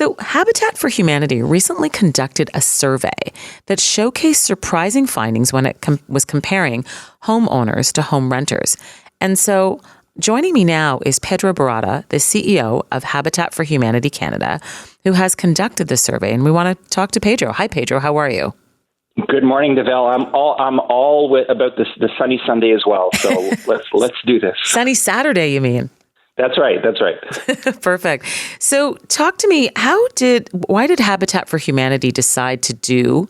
So Habitat for Humanity recently conducted a survey that showcased surprising findings when it was comparing homeowners to home renters. And so joining me now is Pedro Barata, the CEO of Habitat for Humanity Canada, who has conducted this survey. And we want to talk to Pedro. Hi, Pedro. How are you? Good morning, Devel. I'm all about this the sunny Sunday as well. So let's do this. Sunny Saturday, you mean? That's right. Perfect. So talk to me. Why did Habitat for Humanity decide to do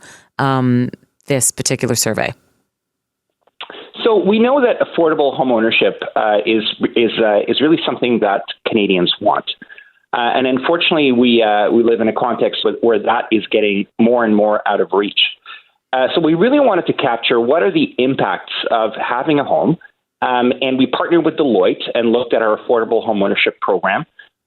this particular survey? So we know that affordable homeownership is really something that Canadians want. And unfortunately, we live in a context where that is getting more and more out of reach. So we really wanted to capture what are the impacts of having a home. And we partnered with Deloitte and looked at our affordable homeownership program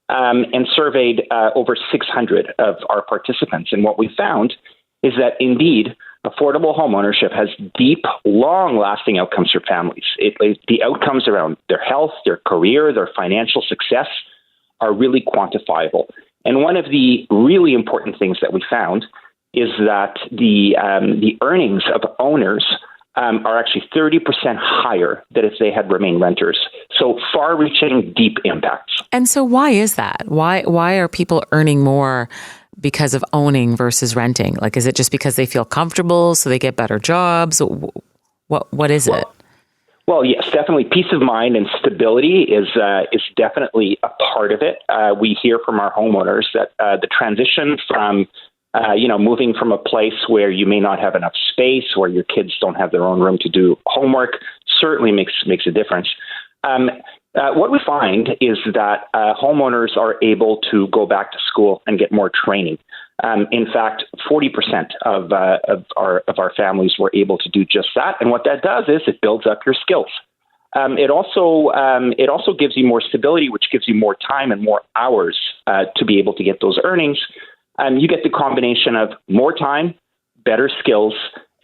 and surveyed over 600 of our participants. And what we found is that indeed, affordable homeownership has deep, long-lasting outcomes for families. The outcomes around their health, their career, their financial success are really quantifiable. And one of the really important things that we found is that the earnings of owners are actually 30% higher than if they had remained renters. So far-reaching, deep impacts. And so why is that? Why are people earning more because of owning versus renting? Like, is it just because they feel comfortable, so they get better jobs? What is it? Well, yes, definitely. Peace of mind and stability is definitely a part of it. We hear from our homeowners that the transition from moving from a place where you may not have enough space, where your kids don't have their own room to do homework, certainly makes a difference. What we find is that homeowners are able to go back to school and get more training. In fact, 40% of our families were able to do just that. And what that does is it builds up your skills. It also gives you more stability, which gives you more time and more hours to be able to get those earnings. You get the combination of more time, better skills,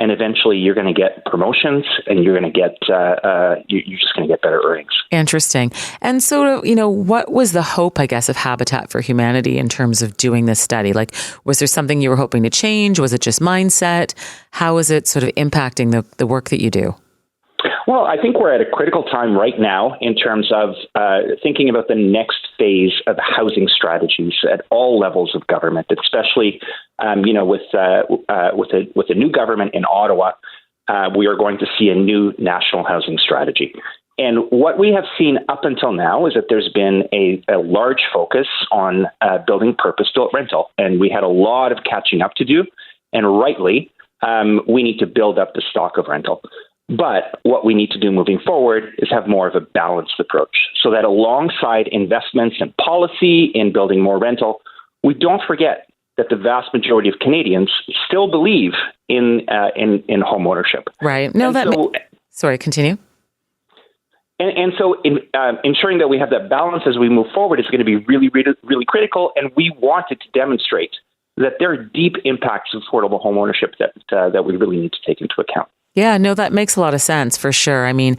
and eventually you're going to get promotions and you're going to get you're just going to get better earnings. Interesting. And so, what was the hope, I guess, of Habitat for Humanity in terms of doing this study? Like, was there something you were hoping to change? Was it just mindset? How is it sort of impacting the work that you do? Well, I think we're at a critical time right now in terms of thinking about the next phase of housing strategies at all levels of government, especially with a new government in Ottawa. We are going to see a new national housing strategy. And what we have seen up until now is that there's been a large focus on building purpose-built rental. And we had a lot of catching up to do. And rightly, we need to build up the stock of rental. But what we need to do moving forward is have more of a balanced approach so that alongside investments and policy in building more rental, we don't forget that the vast majority of Canadians still believe in home ownership. Right. No, sorry, continue. And so ensuring that we have that balance as we move forward is going to be really, really, really critical. And we wanted to demonstrate that there are deep impacts of affordable home ownership that we really need to take into account. Yeah, no, that makes a lot of sense for sure. I mean,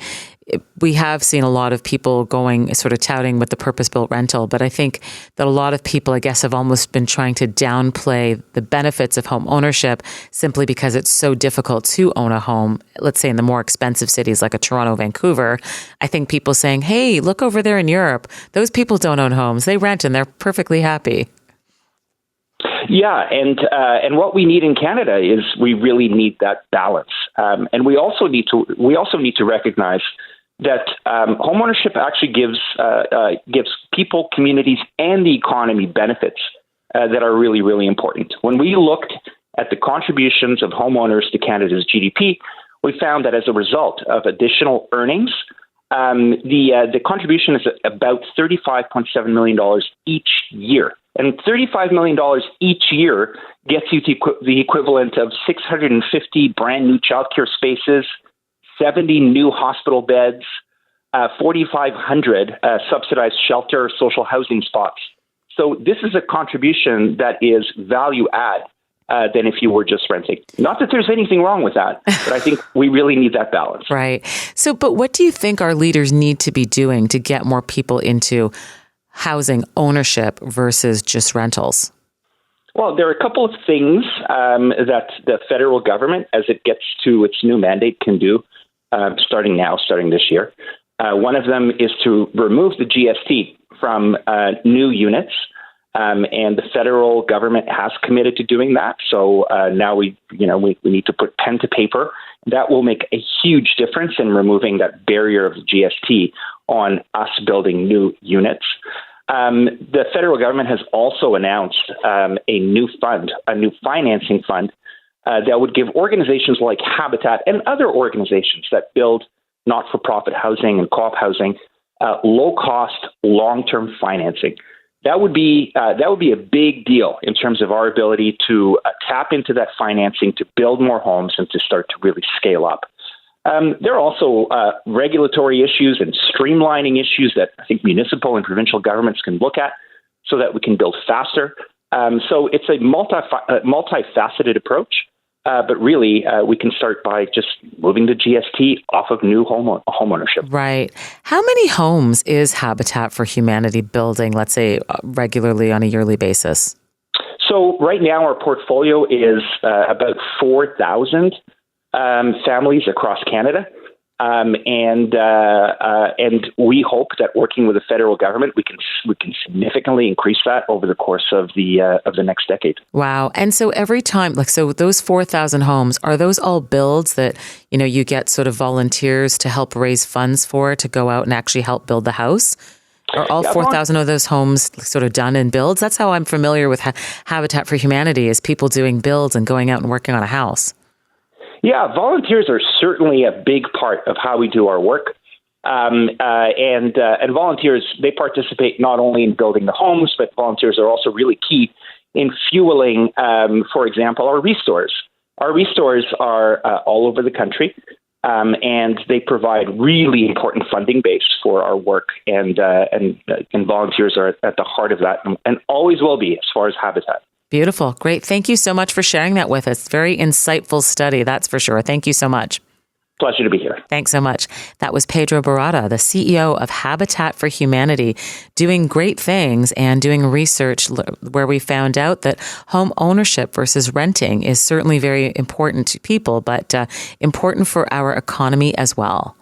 we have seen a lot of people going sort of touting with the purpose-built rental, but I think that a lot of people, I guess, have almost been trying to downplay the benefits of home ownership simply because it's so difficult to own a home. Let's say in the more expensive cities like a Toronto, Vancouver, I think people saying, hey, look over there in Europe, those people don't own homes. They rent and they're perfectly happy. Yeah, and what we need in Canada is we really need that balance, and we also need to recognize that homeownership actually gives people, communities, and the economy benefits that are really, really important. When we looked at the contributions of homeowners to Canada's GDP, we found that as a result of additional earnings, the contribution is about $35.7 million each year. And $35 million each year gets you to the equivalent of 650 brand new childcare spaces, 70 new hospital beds, 4,500 subsidized shelter social housing spots. So this is a contribution that is value add than if you were just renting. Not that there's anything wrong with that, but I think we really need that balance. Right. So, but what do you think our leaders need to be doing to get more people into housing ownership versus just rentals? Well, there are a couple of things that the federal government, as it gets to its new mandate, can do starting this year. One of them is to remove the GST from new units, and the federal government has committed to doing that. So now we need to put pen to paper. That will make a huge difference in removing that barrier of GST on us building new units. The federal government has also announced a new financing fund that would give organizations like Habitat and other organizations that build not-for-profit housing and co-op housing low-cost, long-term financing. That would be a big deal in terms of our ability to tap into that financing to build more homes and to start to really scale up. There are also regulatory issues and streamlining issues that I think municipal and provincial governments can look at so that we can build faster. So it's a multifaceted approach, but really we can start by just moving the GST off of new homeownership. Right. How many homes is Habitat for Humanity building, let's say, regularly on a yearly basis? So right now our portfolio is about 4,000 families across Canada, and we hope that working with the federal government, we can significantly increase that over the course of the next decade. Wow! And so every time, so those 4,000 homes, are those all builds that you get sort of volunteers to help raise funds for to go out and actually help build the house? Are all 4,000 of those homes sort of done in builds? That's how I'm familiar with Habitat for Humanity, is people doing builds and going out and working on a house. Yeah, volunteers are certainly a big part of how we do our work. And volunteers, they participate not only in building the homes, but volunteers are also really key in fueling, for example, our restores. Our restores are all over the country, and they provide really important funding base for our work. And volunteers are at the heart of that and always will be as far as Habitat. Beautiful. Great. Thank you so much for sharing that with us. Very insightful study, that's for sure. Thank you so much. Pleasure to be here. Thanks so much. That was Pedro Barata, the CEO of Habitat for Humanity, doing great things and doing research where we found out that home ownership versus renting is certainly very important to people, but important for our economy as well.